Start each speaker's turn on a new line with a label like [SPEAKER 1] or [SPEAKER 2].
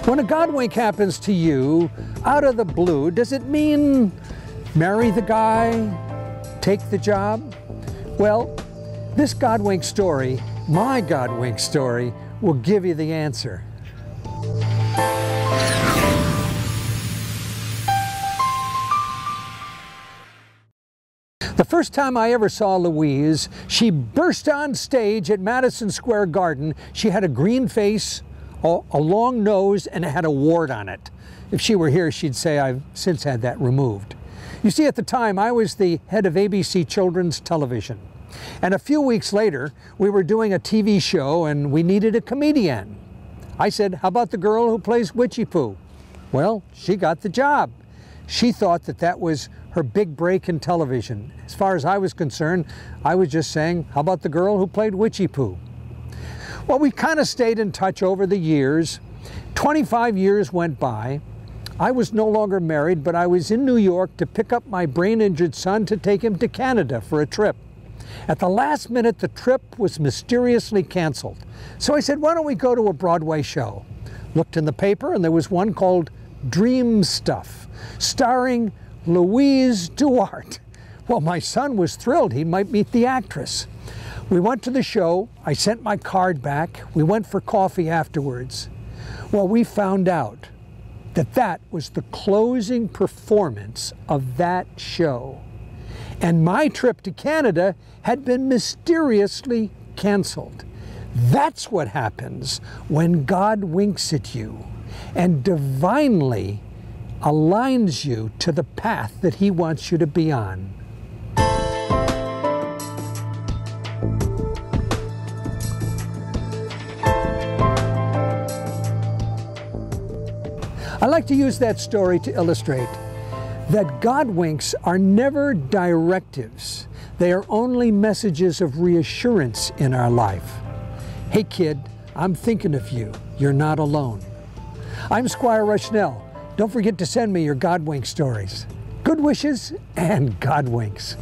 [SPEAKER 1] When a Godwink happens to you out of the blue, does it mean marry the guy, take the job? Well, this Godwink story, my Godwink story, will give you the answer. The first time I ever saw Louise, she burst on stage at Madison Square Garden. She had a green face, a long nose, and it had a wart on it. If she were here, she'd say I've since had that removed. You see, at the time, I was the head of ABC Children's Television. And a few weeks later, we were doing a TV show and we needed a comedian. I said, how about the girl who plays Witchy Poo? Well, she got the job. She thought that that was her big break in television. As far as I was concerned, I was just saying, how about the girl who played Witchy Poo? Well, we kind of stayed in touch over the years. 25 years went by. I was no longer married, but I was in New York to pick up my brain-injured son to take him to Canada for a trip. At the last minute, the trip was mysteriously canceled. So I said, why don't we go to a Broadway show? Looked in the paper, and there was one called Dream Stuff, starring Louise Duarte. Well, my son was thrilled he might meet the actress. We went to the show. I sent my card back. We went for coffee afterwards. Well, we found out that that was the closing performance of that show. And my trip to Canada had been mysteriously canceled. That's what happens when God winks at you and divinely aligns you to the path that He wants you to be on. I like to use that story to illustrate that Godwinks are never directives. They are only messages of reassurance in our life. Hey kid, I'm thinking of you. You're not alone. I'm Squire Louise. Don't forget to send me your Godwink stories. Good wishes and Godwinks.